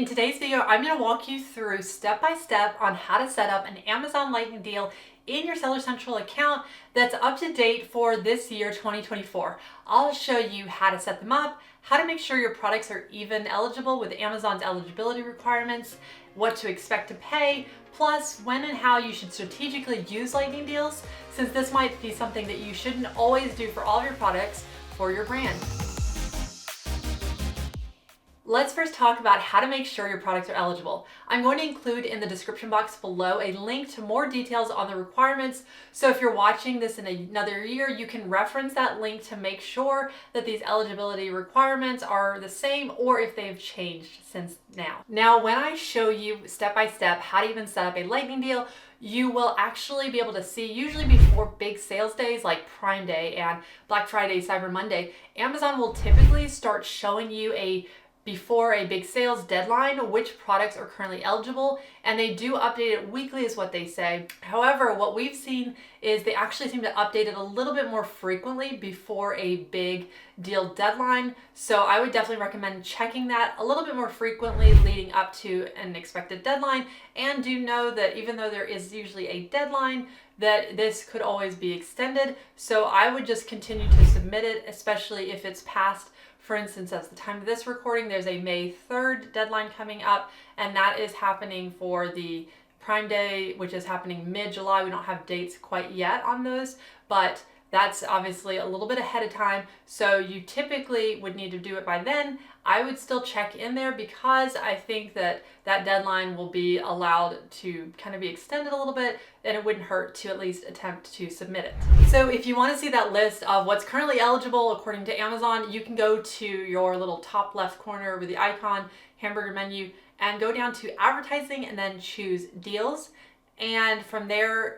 In today's video, I'm going to walk you through step by step on how to set up an Amazon Lightning deal in your Seller Central account that's up to date for this year, 2024. I'll show you how to set them up, how to make sure your products are even eligible with Amazon's eligibility requirements, what to expect to pay, plus when and how you should strategically use Lightning deals, since this might be something that you shouldn't always do for all of your products for your brand. Let's first talk about how to make sure your products are eligible. I'm going to include in the description box below a link to more details on the requirements. So if you're watching this in another year, you can reference that link to make sure that these eligibility requirements are the same or if they've changed since now. Now, when I show you step by step how to even set up a Lightning deal, you will actually be able to see, usually before big sales days like Prime Day and Black Friday, Cyber Monday, Amazon will typically start showing you before a big sales deadline which products are currently eligible, and they do update it weekly is what they say. However, what we've seen is they actually seem to update it a little bit more frequently before a big deal deadline. So I would definitely recommend checking that a little bit more frequently leading up to an expected deadline. And do know that even though there is usually a deadline, that this could always be extended. So I would just continue to submit it, especially if it's past. For instance, at the time of this recording, there's a May 3rd deadline coming up, and that is happening for the Prime Day, which is happening mid-July. We don't have dates quite yet on those, but that's obviously a little bit ahead of time. So you typically would need to do it by then. I would still check in there because I think that that deadline will be allowed to kind of be extended a little bit, and it wouldn't hurt to at least attempt to submit it. So if you want to see that list of what's currently eligible according to Amazon, you can go to your little top left corner with the icon, hamburger menu, and go down to advertising and then choose deals. And from there,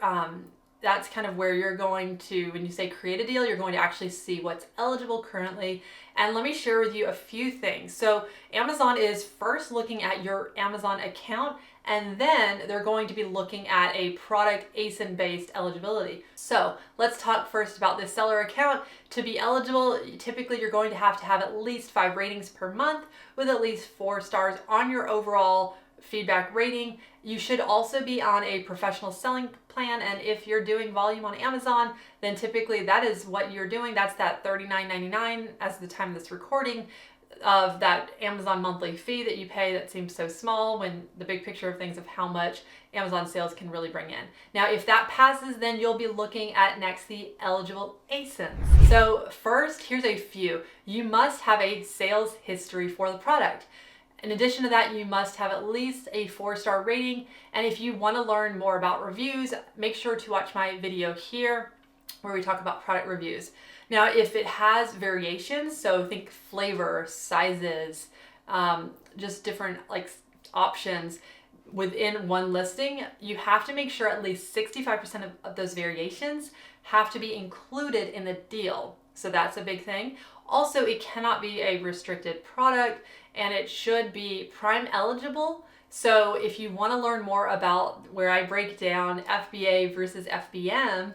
that's kind of where you're going to, when you say create a deal, you're going to actually see what's eligible currently. And let me share with you a few things. So Amazon is first looking at your Amazon account, and then they're going to be looking at a product ASIN-based eligibility. So let's talk first about this seller account. To be eligible, typically you're going to have at least 5 ratings per month with at least 4 stars on your overall feedback rating. You should also be on a professional selling plan, and if you're doing volume on Amazon, then typically that is what you're doing. That's that $39.99 as the time of this recording of that Amazon monthly fee that you pay that seems so small when the big picture of things of how much Amazon sales can really bring in. Now, if that passes, then you'll be looking at next the eligible ASINs. So first, here's a few. You must have a sales history for the product. In addition to that, you must have at least a 4-star rating. And if you want to learn more about reviews, make sure to watch my video here where we talk about product reviews. Now, if it has variations, so think flavor, sizes, just different options within one listing, you have to make sure at least 65% of those variations have to be included in the deal. So that's a big thing. Also, it cannot be a restricted product, and it should be Prime eligible. So if you want to learn more about where I break down FBA versus FBM,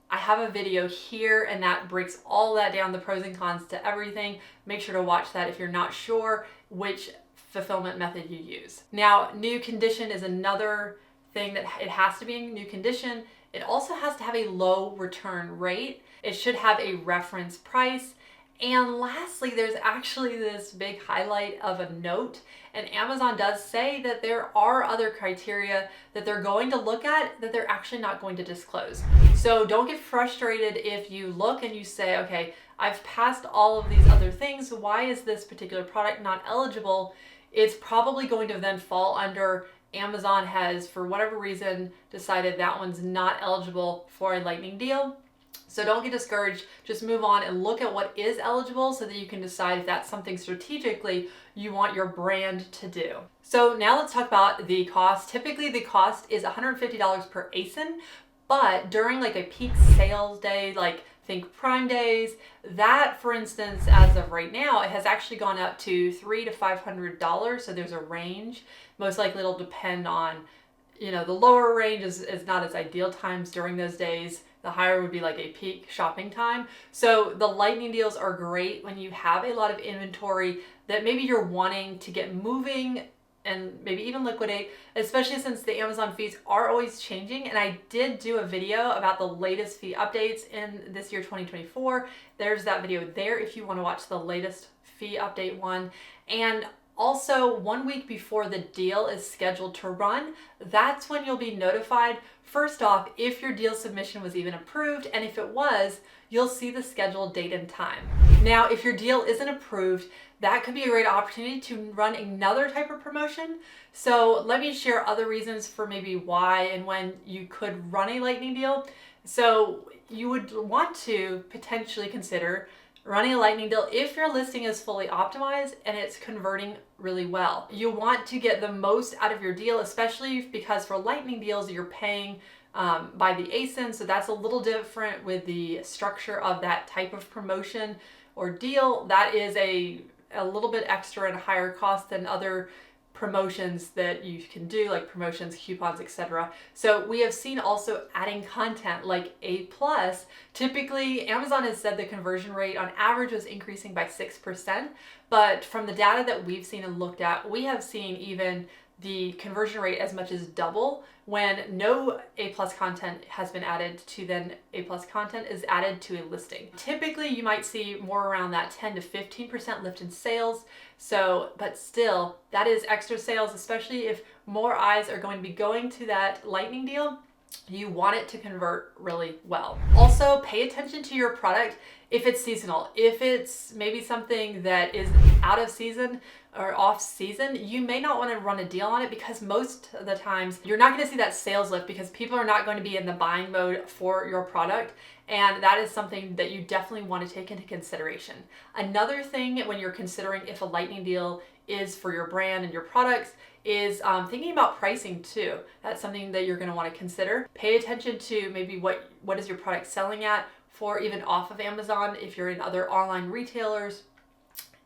I have a video here, and that breaks all that down, the pros and cons to everything. Make sure to watch that if you're not sure which fulfillment method you use. Now, new condition is another thing that it has to be in new condition. It also has to have a low return rate. It should have a reference price. And lastly, there's actually this big highlight of a note, and Amazon does say that there are other criteria that they're going to look at that they're actually not going to disclose. So don't get frustrated if you look and you say, okay, I've passed all of these other things, why is this particular product not eligible? It's probably going to then fall under Amazon has, for whatever reason, decided that one's not eligible for a Lightning deal. So don't get discouraged, just move on and look at what is eligible so that you can decide if that's something strategically you want your brand to do. So now let's talk about the cost. Typically the cost is $150 per ASIN, but during a peak sales day, think Prime days, that for instance, as of right now, it has actually gone up to $300 to $500. So there's a range. Most likely it'll depend on, the lower range is not as ideal times during those days. The higher would be a peak shopping time. So the Lightning deals are great when you have a lot of inventory that maybe you're wanting to get moving and maybe even liquidate, especially since the Amazon fees are always changing. And I did do a video about the latest fee updates in this year 2024. There's that video there if you want to watch the latest fee update one. And also, 1 week before the deal is scheduled to run, that's when you'll be notified, first off, if your deal submission was even approved, and if it was, you'll see the scheduled date and time. Now, if your deal isn't approved, that could be a great opportunity to run another type of promotion. So let me share other reasons for maybe why and when you could run a lightning deal. So you would want to potentially consider running a lightning deal if your listing is fully optimized and it's converting really well. You want to get the most out of your deal, especially because for lightning deals, you're paying by the ASIN, so that's a little different with the structure of that type of promotion or deal. That is a little bit extra and higher cost than other promotions that you can do, like promotions, coupons, etc. So we have seen also adding content like A+. Typically, Amazon has said the conversion rate on average was increasing by 6%, but from the data that we've seen and looked at, we have seen even the conversion rate as much as double when no A+ content has been added to then A+ content is added to a listing. Typically, you might see more around that 10 to 15% lift in sales. So, but still, that is extra sales, especially if more eyes are going to be going to that lightning deal. You want it to convert really well. Also, pay attention to your product if it's seasonal. If it's maybe something that is out of season or off season, you may not want to run a deal on it because most of the times you're not going to see that sales lift because people are not going to be in the buying mode for your product. And that is something that you definitely want to take into consideration. Another thing when you're considering if a lightning deal is for your brand and your products is thinking about pricing too. That's something that you're going to want to consider. Pay attention to maybe what is your product selling at for even off of Amazon if you're in other online retailers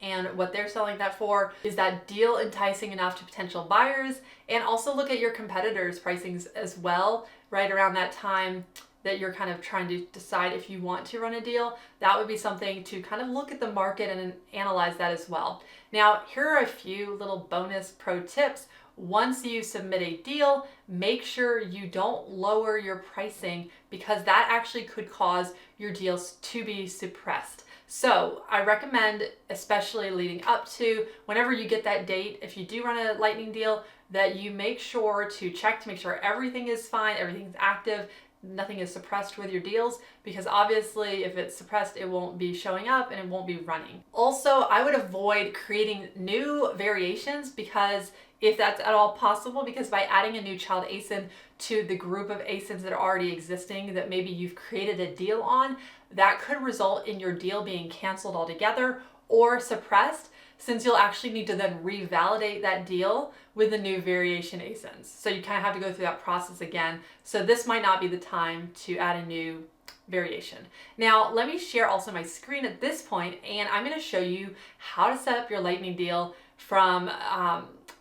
and what they're selling that for. Is that deal enticing enough to potential buyers? And also look at your competitors' pricings as well right around that time that you're kind of trying to decide if you want to run a deal. That would be something to kind of look at the market and analyze that as well. Now, here are a few little bonus pro tips. Once you submit a deal, make sure you don't lower your pricing because that actually could cause your deals to be suppressed. So I recommend, especially leading up to whenever you get that date, if you do run a lightning deal, that you make sure to check to make sure everything is fine, everything's active, nothing is suppressed with your deals, because obviously if it's suppressed, it won't be showing up and it won't be running. Also, I would avoid creating new variations because if that's at all possible, because by adding a new child ASIN to the group of ASINs that are already existing that maybe you've created a deal on, that could result in your deal being canceled altogether or suppressed, since you'll actually need to then revalidate that deal with the new variation ASINs. So you kind of have to go through that process again. So this might not be the time to add a new variation. Now, let me share also my screen at this point, and I'm going to show you how to set up your lightning deal from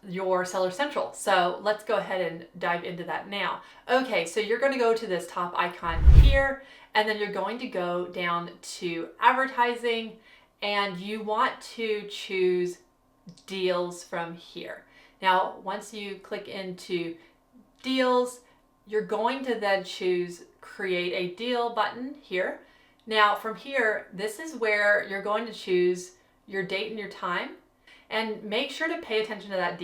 your Seller Central. So let's go ahead and dive into that now. Okay, so you're going to go to this top icon here, and then you're going to go down to advertising, and you want to choose deals from here. Now, once you click into deals, you're going to then choose create a deal button here. Now from here, this is where you're going to choose your date and your time, and make sure to pay attention to that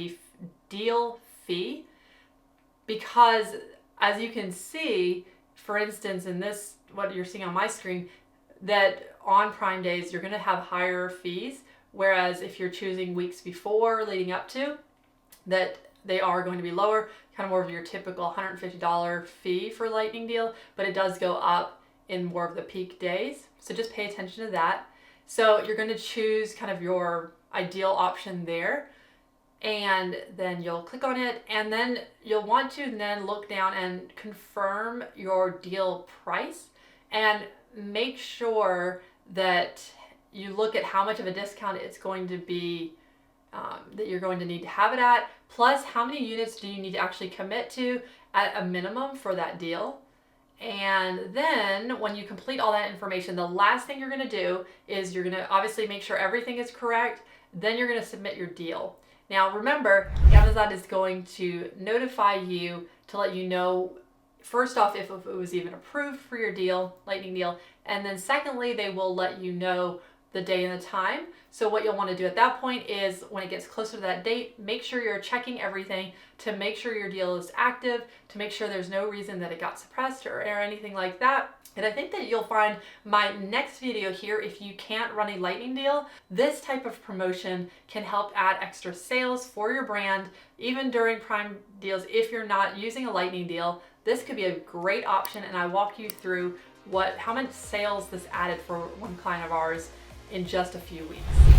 deal fee, because as you can see, for instance, in this, what you're seeing on my screen, that on Prime days, you're going to have higher fees. Whereas if you're choosing weeks before leading up to, that they are going to be lower, kind of more of your typical $150 fee for lightning deal, but it does go up in more of the peak days. So just pay attention to that. So you're going to choose kind of your ideal option there, and then you'll click on it, and then you'll want to then look down and confirm your deal price, and make sure that you look at how much of a discount it's going to be, that you're going to need to have it at, plus how many units do you need to actually commit to at a minimum for that deal. And then when you complete all that information, the last thing you're going to do is you're going to obviously make sure everything is correct. Then you're going to submit your deal. Now remember, Amazon is going to notify you to let you know, first off, if it was even approved for your deal, lightning deal, and then secondly, they will let you know the day and the time. So what you'll want to do at that point is, when it gets closer to that date, make sure you're checking everything to make sure your deal is active, to make sure there's no reason that it got suppressed or anything like that. And I think that you'll find my next video here, if you can't run a lightning deal, this type of promotion can help add extra sales for your brand, even during prime deals. If you're not using a lightning deal, this could be a great option, and I walk you through how much sales this added for one client of ours in just a few weeks.